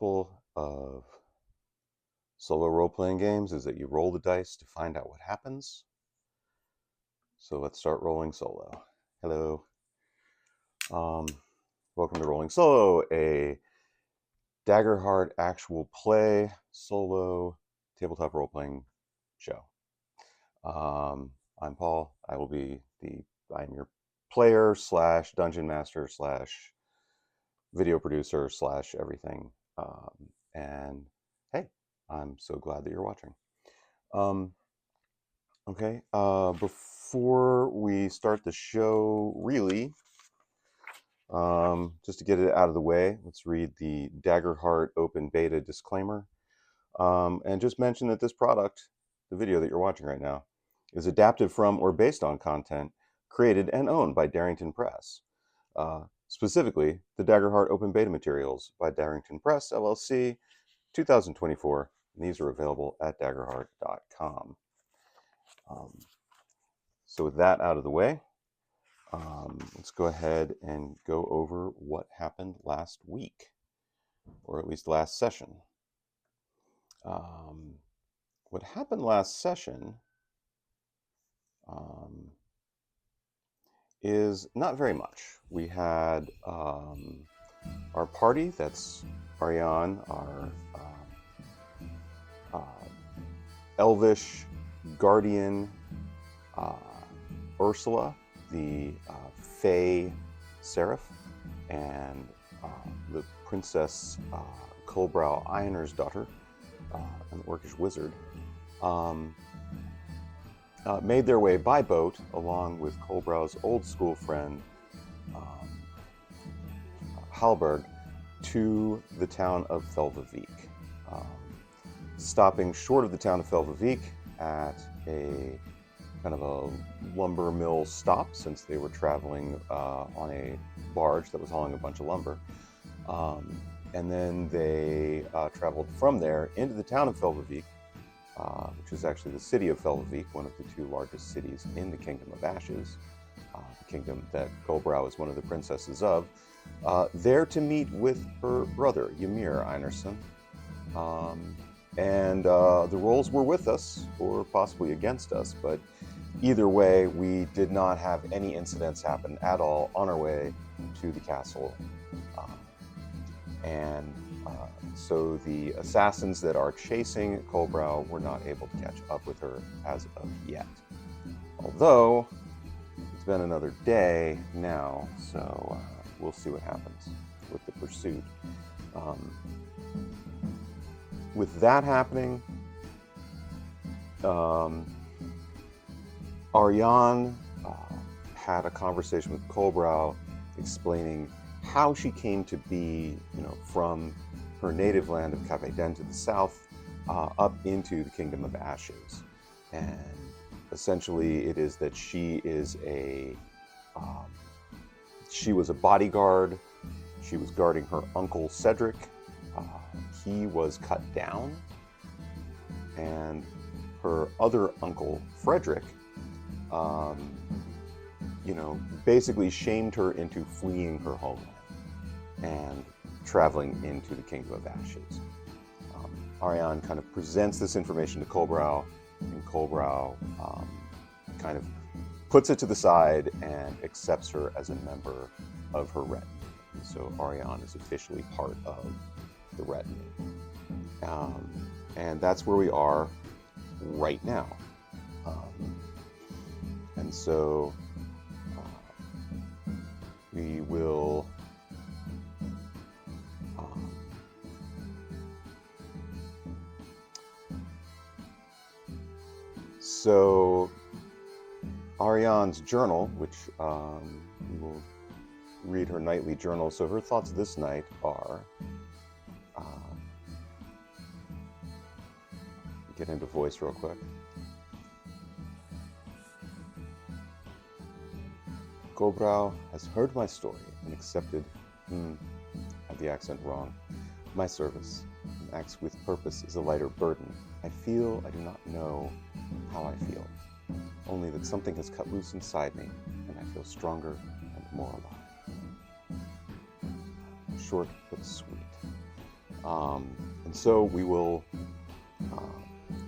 principle of solo role-playing games is that you roll the dice to find out what happens. So let's start rolling solo. Hello. Welcome to Rolling Solo, a Daggerheart actual play solo tabletop role-playing show. I'm Paul. I'm your player slash dungeon master slash video producer slash everything. And hey, I'm so glad that you're watching. Okay, before we start the show, really, just to get it out of the way, let's read the Daggerheart Open Beta disclaimer. And just mention that this product, the video that you're watching right now, is adapted from or based on content created and owned by Darrington Press. Specifically, the Daggerheart Open Beta Materials by Darrington Press, LLC, 2024. And these are available at daggerheart.com. So with that out of the way, let's go ahead and go over what happened last week, or at least last session. What happened last session is not very much. We had our party, that's Auriane, our elvish guardian, Ursula, the Fey Seraph, and the Princess Colbrow Ironer's daughter, an orcish wizard, made their way by boat along with Colbrow's old school friend, Halberg, to the town of Felvavik, stopping short of the town of Felvavik at a kind of a lumber mill stop, since they were traveling on a barge that was hauling a bunch of lumber. And then they traveled from there into the town of Felvavik, which is actually the city of Felvavik, one of the two largest cities in the Kingdom of Ashes, the kingdom that Colbrow is one of the princesses of, there to meet with her brother, Ymir Einarsson. And the roles were with us, or possibly against us, but either way, we did not have any incidents happen at all on our way to the castle. So the assassins that are chasing Colbrow were not able to catch up with her as of yet. Although, it's been another day now, so we'll see what happens with the pursuit. With that happening, Auriane had a conversation with Colbrow explaining how she came to be, from her native land of Cavaden to the south, up into the Kingdom of Ashes. And essentially it is that she was a bodyguard. She was guarding her uncle Cedric. He was cut down, and her other uncle Frederick, basically shamed her into fleeing her homeland and traveling into the Kingdom of Ashes. Auriane kind of presents this information to Colbrow, and Colbrow kind of puts it to the side and accepts her as a member of her retinue. And so Auriane is officially part of the retinue. And that's where we are right now. And so we will so Auriane's journal, which we will read her nightly journal. So her thoughts this night are, get into voice real quick. Colbrow has heard my story and accepted, had the accent wrong, my service, and acts with purpose is a lighter burden. I feel I do not know how I feel, only that something has cut loose inside me, and I feel stronger and more alive. Short but sweet. And so we will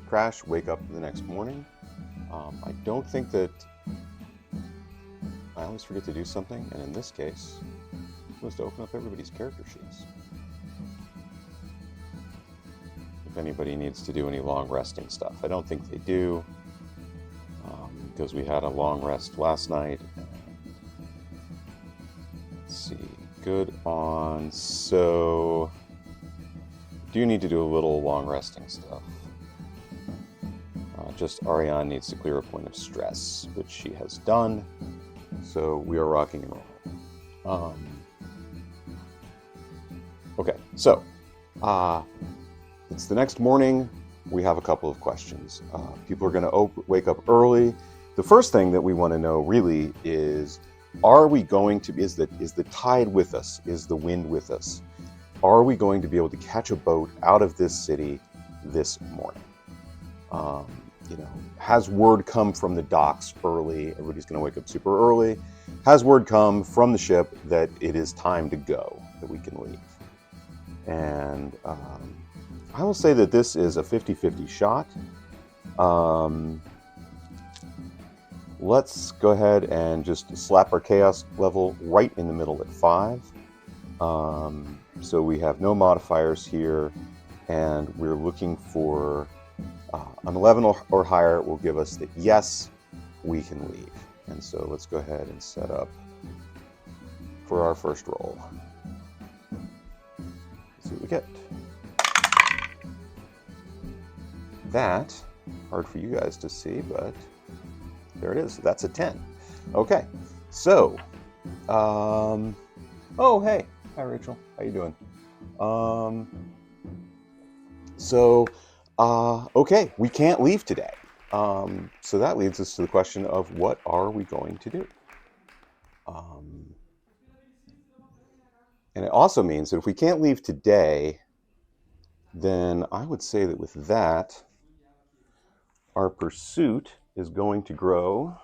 crash, wake up the next morning. I don't think that... I always forget to do something, and in this case, I'm supposed to open up everybody's character sheets. If anybody needs to do any long resting stuff. I don't think they do, because we had a long rest last night. Let's see, good on. So, do need to do a little long resting stuff. Just Auriane needs to clear a point of stress, which she has done. So we are rocking and rolling. Okay, so it's the next morning. We have a couple of questions. People are going to wake up early. The first thing that we want to know really is, are we going to, is the tide with us? Is the wind with us? Are we going to be able to catch a boat out of this city this morning? Has word come from the docks early? Everybody's going to wake up super early. Has word come from the ship that it is time to go, that we can leave? And I will say that this is a 50-50 shot. Let's go ahead and just slap our chaos level right in the middle at 5. So we have no modifiers here, and we're looking for an 11 or higher will give us that yes, we can leave. And so let's go ahead and set up for our first roll. Let's see what we get. That, hard for you guys to see, but there it is. That's a 10. Okay, so, oh, hey. Hi, Rachel. How you doing? Okay, we can't leave today. So that leads us to the question of what are we going to do? And it also means that if we can't leave today, then I would say that with that, our pursuit is going to grow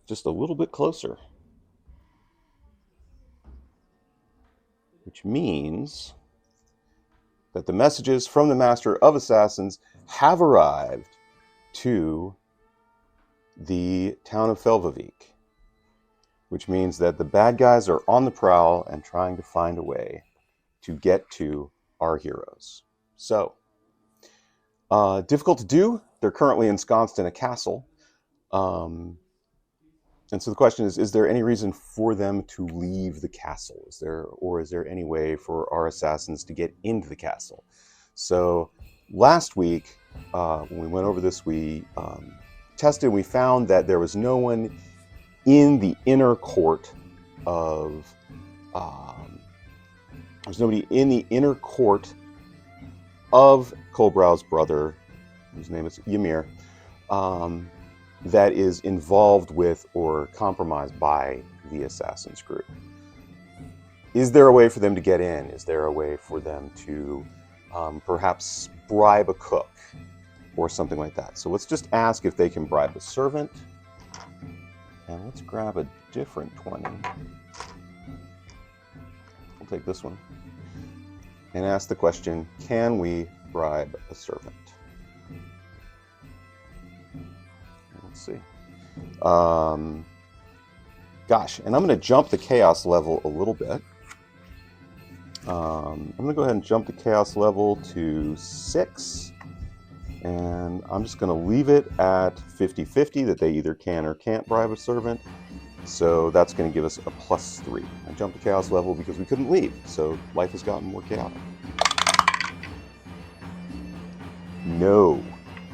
just a little bit closer. Which means that the messages from the Master of Assassins have arrived to the town of Felvavik, which means that the bad guys are on the prowl and trying to find a way to get to our heroes. So, difficult to do. They're currently ensconced in a castle. And so the question is there any reason for them to leave the castle? Is there any way for our assassins to get into the castle? So last week, when we went over this, we tested, we found that there was no one in the inner court of, there's nobody in the inner court of Kolbrow's brother, whose name is Ymir, that is involved with or compromised by the Assassin's group. Is there a way for them to get in? Is there a way for them to perhaps bribe a cook or something like that? So let's just ask if they can bribe a servant. And let's grab a different 20. We'll take this one. And ask the question, can we bribe a servant? Let's see. Gosh, and I'm going to jump the chaos level a little bit. I'm going to go ahead and jump the chaos level to 6. And I'm just going to leave it at 50-50 that they either can or can't bribe a servant. So that's going to give us a +3. I jumped the chaos level because we couldn't leave. So life has gotten more chaotic. No.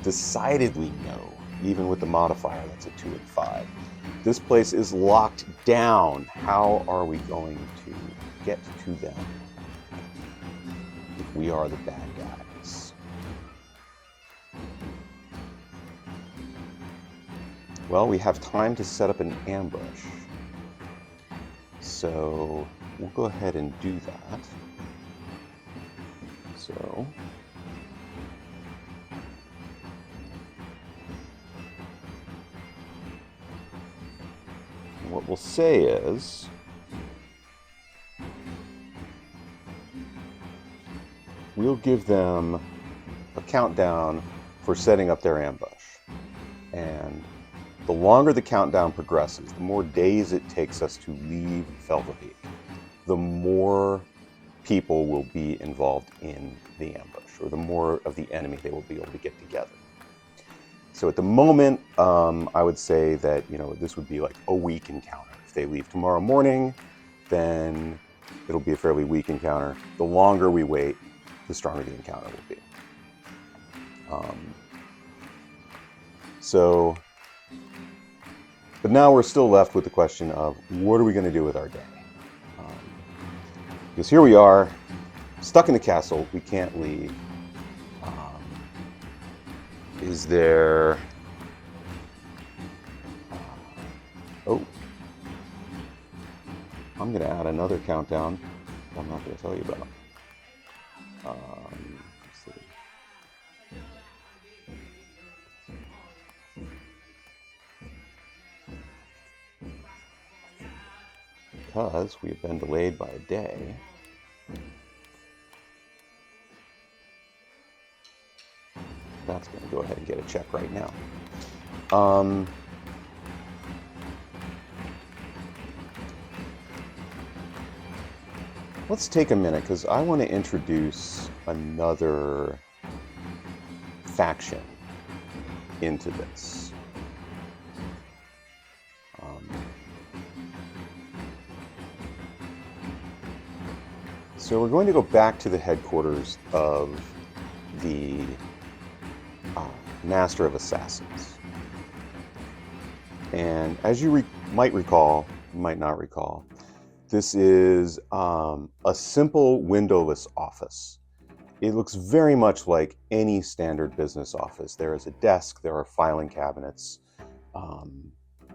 Decidedly no. Even with the modifier, that's a 2 and 5. This place is locked down. How are we going to get to them if we are the bad guys? Well, we have time to set up an ambush. So we'll go ahead and do that. So what we'll say is we'll give them a countdown for setting up their ambush. And the longer the countdown progresses, the more days it takes us to leave Felvavik, the more people will be involved in the ambush, or the more of the enemy they will be able to get together. So at the moment, I would say that, you know, this would be like a week encounter. If they leave tomorrow morning, then it'll be a fairly weak encounter. The longer we wait, the stronger the encounter will be. But now we're still left with the question of what are we going to do with our day? Because here we are, stuck in the castle. We can't leave. Is there... oh. I'm going to add another countdown I'm not going to tell you about. Let's see. Because we have been delayed by a day. That's going to go ahead and get a check right now. Let's take a minute, because I want to introduce another faction into this. So we're going to go back to the headquarters of the Master of Assassins. And as you might recall, you might not recall, this is a simple windowless office. It looks very much like any standard business office. There is a desk, there are filing cabinets,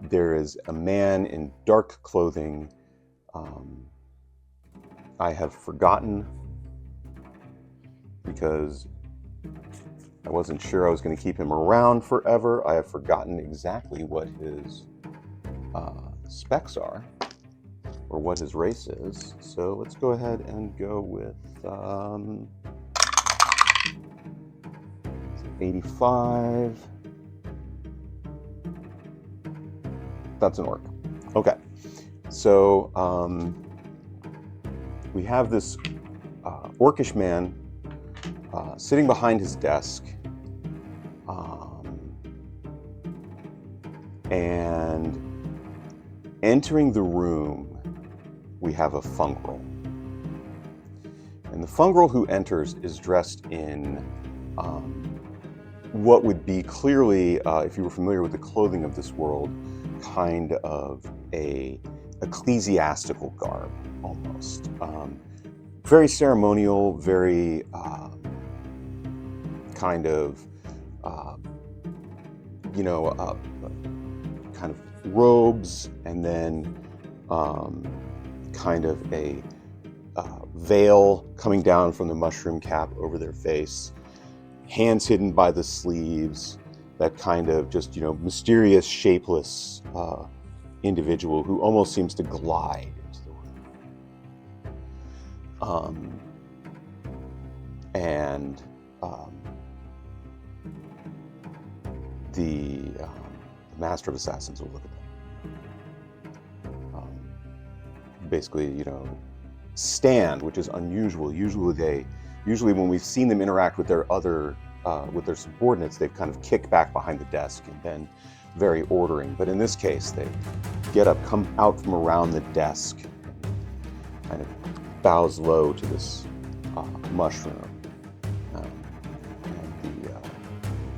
there is a man in dark clothing. I have forgotten, because I wasn't sure I was going to keep him around forever. I have forgotten exactly what his specs are, or what his race is. So let's go ahead and go with 85. That's an orc. Okay. So we have this orcish man sitting behind his desk, and entering the room, we have a fungrel. And the fungrel who enters is dressed in what would be clearly, if you were familiar with the clothing of this world, kind of a ecclesiastical garb, almost. Very ceremonial, very kind of, kind of robes, and then kind of a veil coming down from the mushroom cap over their face, hands hidden by the sleeves, that kind of just, mysterious, shapeless individual who almost seems to glide into the room. The Master of Assassins will look at them. Basically, stand, which is unusual. Usually when we've seen them interact with their subordinates, they've kind of kicked back behind the desk and been very ordering. But in this case, they get up, come out from around the desk, kind of bows low to this mushroom. And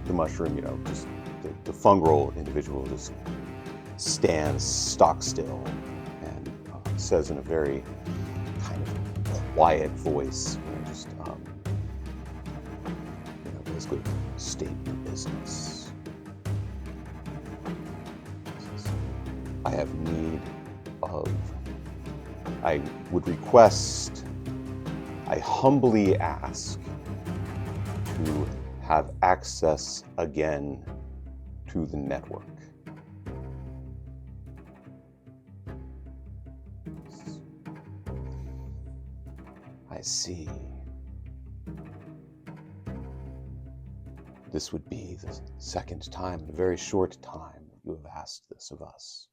the mushroom, just the fungal individual just stands stock still and says in a very kind of quiet voice, basically state your business. I have need of, I would request, I humbly ask to have access again to the network. I see. this would be the second time in a very short time that you have asked this of us.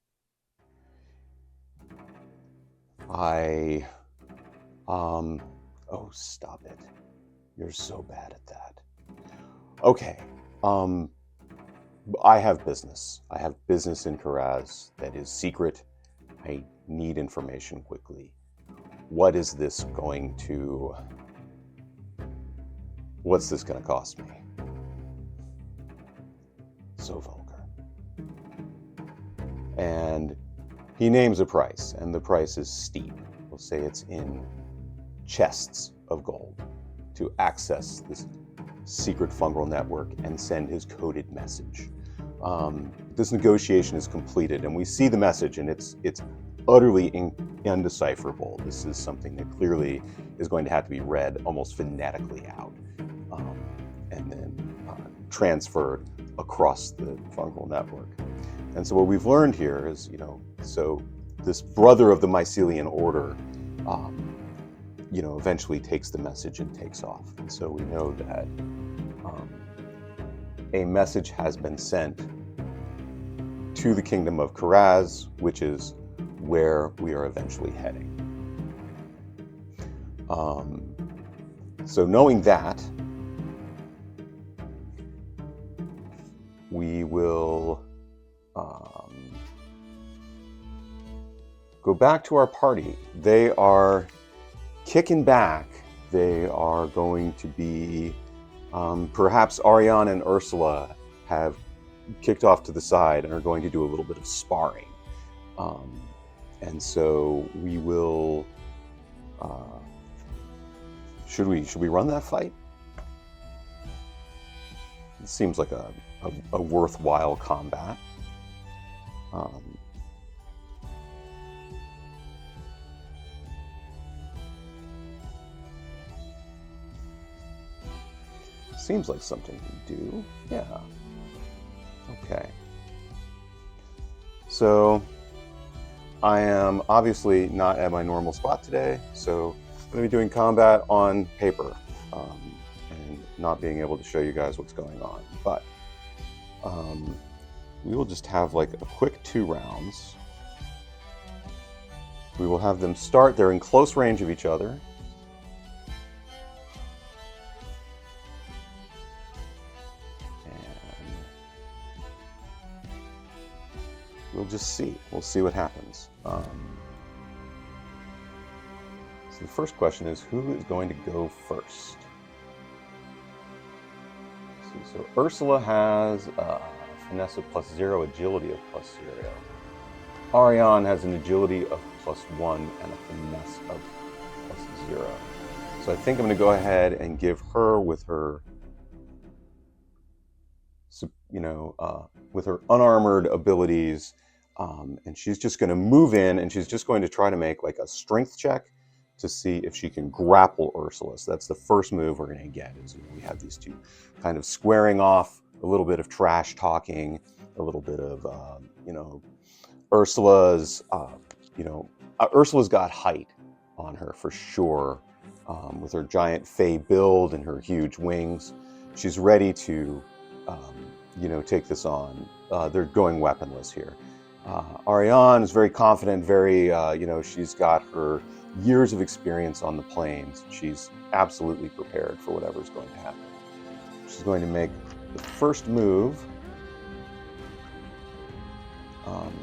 Oh, stop it. You're so bad at that. Okay, I have business. I have business in Karaz that is secret. I need information quickly. What's this going to cost me? So vulgar. And he names a price, and the price is steep. We'll say it's in chests of gold to access this secret fungal network and send his coded message. This negotiation is completed, and we see the message, and it's utterly undecipherable. This is something that clearly is going to have to be read almost phonetically out, and then transferred across the fungal network. And so what we've learned here is, so this brother of the Mycelian order, eventually takes the message and takes off. And so we know that a message has been sent to the kingdom of Karaz, which is where we are eventually heading. So knowing that, we will go back to our party. They are kicking back. They are going to be, perhaps Auriane and Ursula have kicked off to the side and are going to do a little bit of sparring. And so we will, should we run that fight? It seems like a worthwhile combat. Seems like something we do. Yeah. Okay. So I am obviously not at my normal spot today, so I'm going to be doing combat on paper and not being able to show you guys what's going on. But we will just have like a quick 2 rounds. We will have them start. They're in close range of each other. We'll just see. We'll see what happens. So the first question is, who is going to go first? So Ursula has finesse of +0, agility of +0. Auriane has an agility of +1 and a finesse of +0. So I think I'm going to go ahead and give her with her, with her unarmored abilities. And she's just going to move in, and she's just going to try to make like a strength check to see if she can grapple Ursula. So that's the first move we're going to get. Is we have these two kind of squaring off, a little bit of trash talking, a little bit of Ursula's Ursula's got height on her for sure, with her giant fey build and her huge wings. She's ready to take this on. They're going weaponless here. Auriane is very confident, very, she's got her years of experience on the plains. She's absolutely prepared for whatever's going to happen. She's going to make the first move,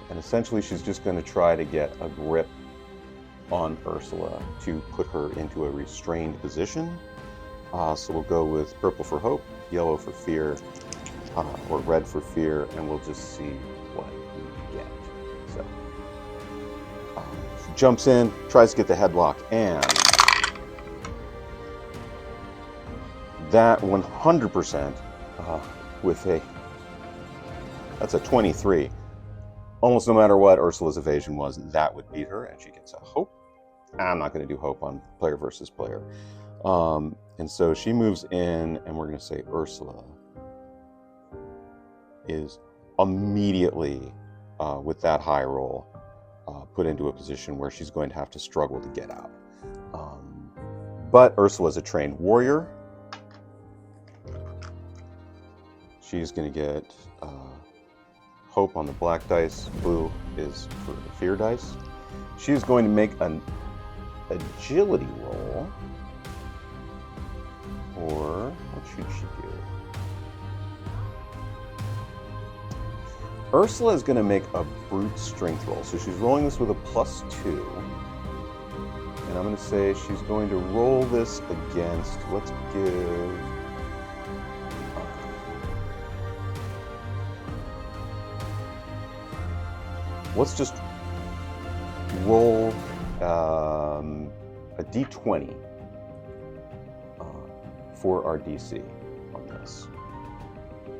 and essentially she's just going to try to get a grip on Ursula to put her into a restrained position. So we'll go with purple for hope, yellow for fear, or red for fear, and we'll just see what we get. So she jumps in, tries to get the headlock, and that 100% that's a 23. Almost no matter what Ursula's evasion was, that would beat her, and she gets a hope. I'm not going to do hope on player versus player. And so she moves in, and we're going to say Ursula is immediately, with that high roll, put into a position where she's going to have to struggle to get out. But Ursula is a trained warrior. She's going to get hope on the black dice. Blue is for the fear dice. She's going to make an agility roll. Or what should she do? Ursula is going to make a brute strength roll. So she's rolling this with a +2. And I'm going to say she's going to roll this against, let's give... let's just roll a d20 for our DC on this.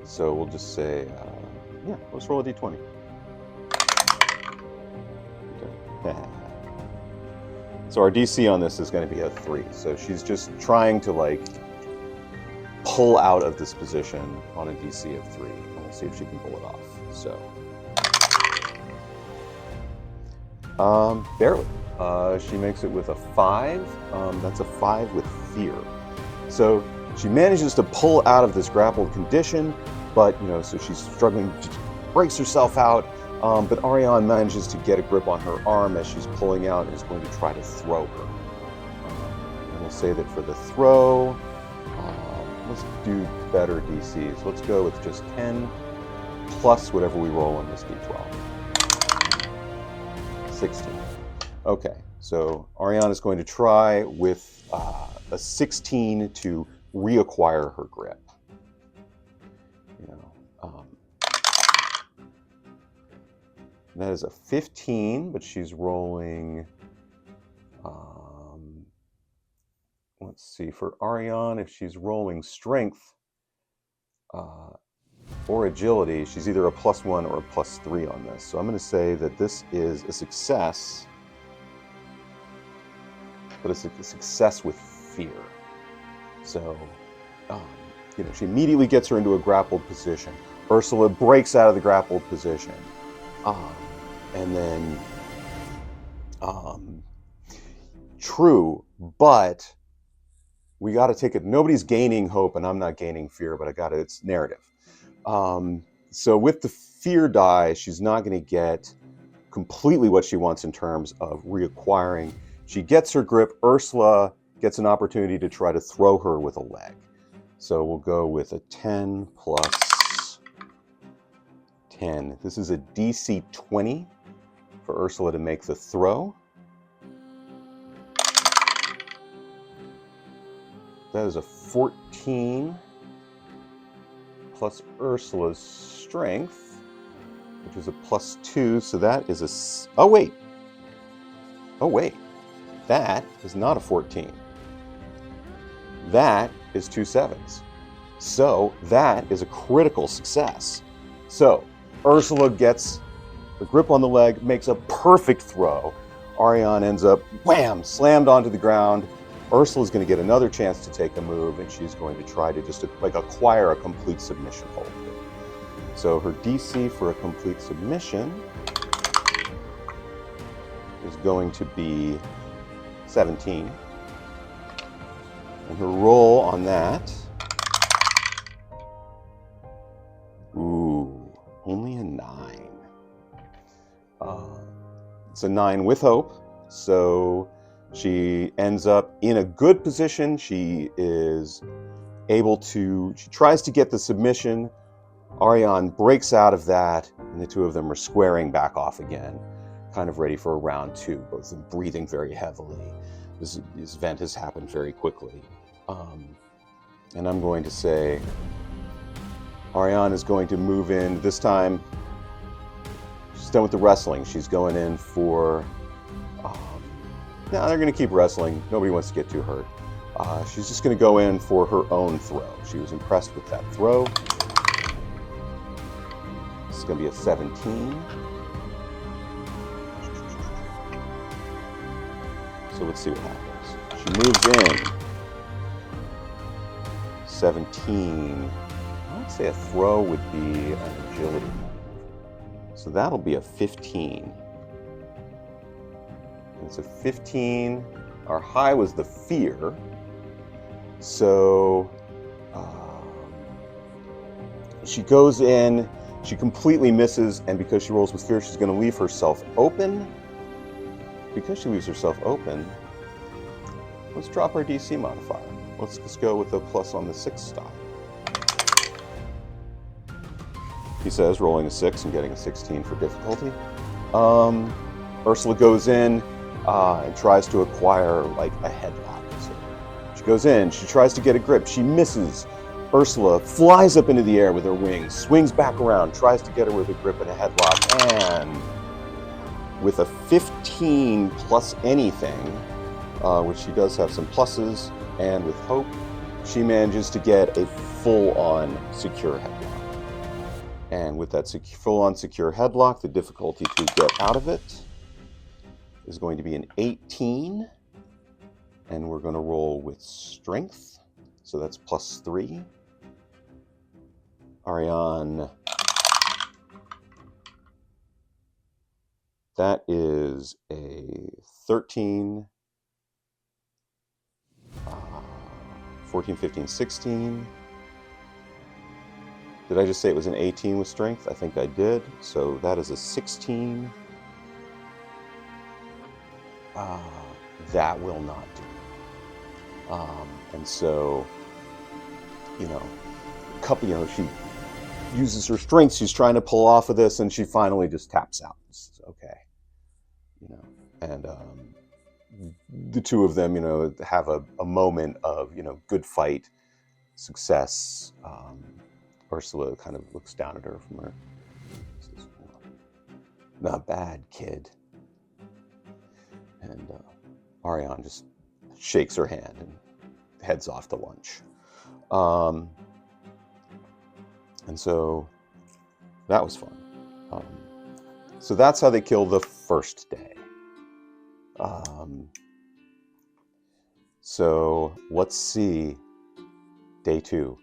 So we'll just say, yeah, let's roll a d20. Okay. So our DC on this is going to be a 3. So she's just trying to like pull out of this position on a DC of 3. And we'll see if she can pull it off. So. Barely. She makes it with a 5. That's a 5 with fear. So she manages to pull out of this grappled condition, but, you know, so she's struggling, breaks herself out, but Auriane manages to get a grip on her arm as she's pulling out and is going to try to throw her. And we'll say that for the throw, let's do better DCs. Let's go with just 10 plus whatever we roll on this D12. 16. Okay, so Auriane is going to try with a 16 to reacquire her grip. You know, that is a 15, but she's rolling. Let's see, for Auriane, if she's rolling strength or agility, she's either a +1 or a +3 on this. So I'm going to say that this is a success, but it's a success with fear. So, you know, she immediately gets her into a grappled position. Ursula breaks out of the grappled position. And then, true, but we got to take it. Nobody's gaining hope, and I'm not gaining fear, but it's narrative. So with the fear die, she's not going to get completely what she wants in terms of reacquiring. She gets her grip. Ursula gets an opportunity to try to throw her with a leg. So we'll go with a 10 plus 10. This is a DC 20 for Ursula to make the throw. That is a 14 plus Ursula's strength, which is a +2. So that is a... Oh, wait. That is not a 14. That is 2 7s. So that is a critical success. So Ursula gets the grip on the leg, makes a perfect throw. Auriane ends up, wham, slammed onto the ground. Ursula's going to get another chance to take a move, and she's going to try to just like acquire a complete submission hold. So her DC for a complete submission is going to be 17. And her roll on that, ooh, only a 9. It's a 9 with hope, so she ends up in a good position. She is able to, she tries to get the submission. Auriane breaks out of that, and the two of them are squaring back off again, kind of ready for a round 2, both of them breathing very heavily. This event has happened very quickly. And I'm going to say Auriane is going to move in. This time, she's done with the wrestling. She's going in for... no, they're going to keep wrestling. Nobody wants to get too hurt. She's just going to go in for her own throw. She was impressed with that throw. This is going to be a 17. So let's see what happens. She moves in. 17. I'd say a throw would be an agility move. So that'll be a 15. And so 15. Our high was the fear. So She goes in, she completely misses, and because she rolls with fear, she's going to leave herself open. Because she leaves herself open, let's drop our DC modifier. Let's just go with a plus on the 6 stop. He says, rolling a 6 and getting a 16 for difficulty. Ursula goes in and tries to acquire like a headlock. So she goes in, she tries to get a grip, she misses. Ursula flies up into the air with her wings, swings back around, tries to get her with a grip and a headlock, and with a 15 plus anything, which she does have some pluses, and with hope, she manages to get a full-on secure headlock. And with that full-on secure headlock, the difficulty to get out of it is going to be an 18, and we're going to roll with strength, so that's plus 3. Auriane, that is a 13, 14, 15, 16. Did I just say it was an 18 with strength? I think I did. So that is a 16. That will not do. And so, she uses her strength. She's trying to pull off of this, and she finally just taps out. It's okay. And the two of them, have a moment of, good fight, success. Ursula kind of looks down at her from her, says, not bad, kid. And Auriane just shakes her hand and heads off to lunch. And so that was fun. So that's how they kill the first day. So let's see day 2.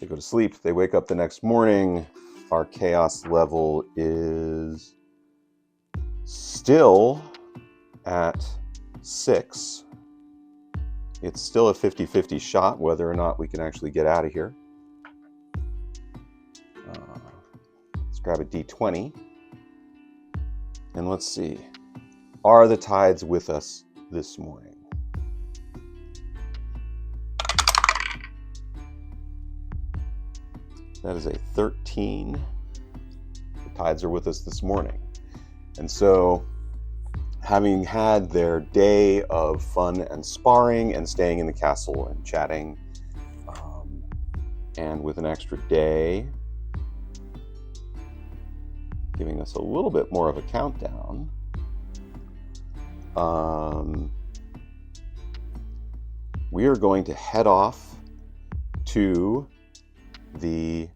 They go to sleep. They wake up the next morning. Our chaos level is still at 6. It's still a 50-50 shot whether or not we can actually get out of here. Let's grab a D20. And let's see. Are the tides with us this morning? That is a 13. The tides are with us this morning. And so, having had their day of fun and sparring and staying in the castle and chatting, and with an extra day, giving us a little bit more of a countdown, we are going to head off to the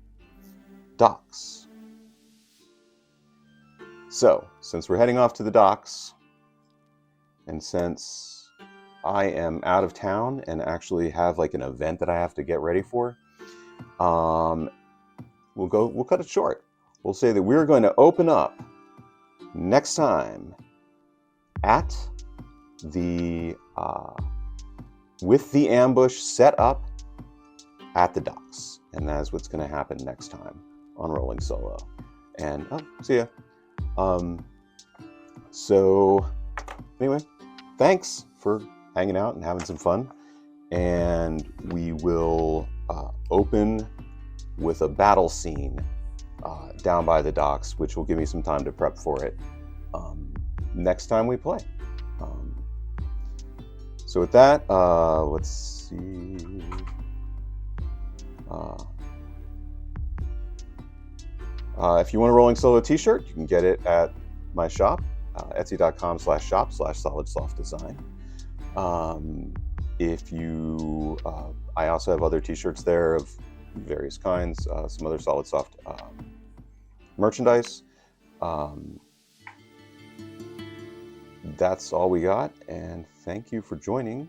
docks. So, since we're heading off to the docks, and since I am out of town and actually have like an event that I have to get ready for, we'll cut it short. We'll say that we're going to open up next time at the with the ambush set up at the docks. And that is what's going to happen next time on Roleling Solo. And, see ya. So, anyway, thanks for hanging out and having some fun. And we will open with a battle scene down by the docks, which will give me some time to prep for it next time we play. So with that, let's see. If you want a Roleling Solo t-shirt, you can get it at my shop, etsy.com/shop/solidsoftdesign. I also have other t-shirts there of various kinds, some other Solid Soft merchandise. That's all we got, and thank you for joining.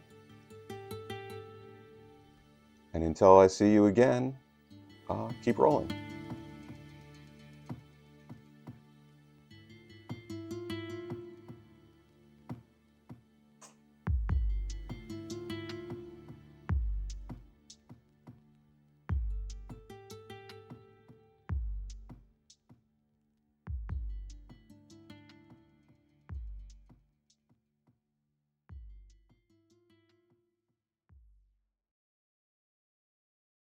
And until I see you again, keep rolling.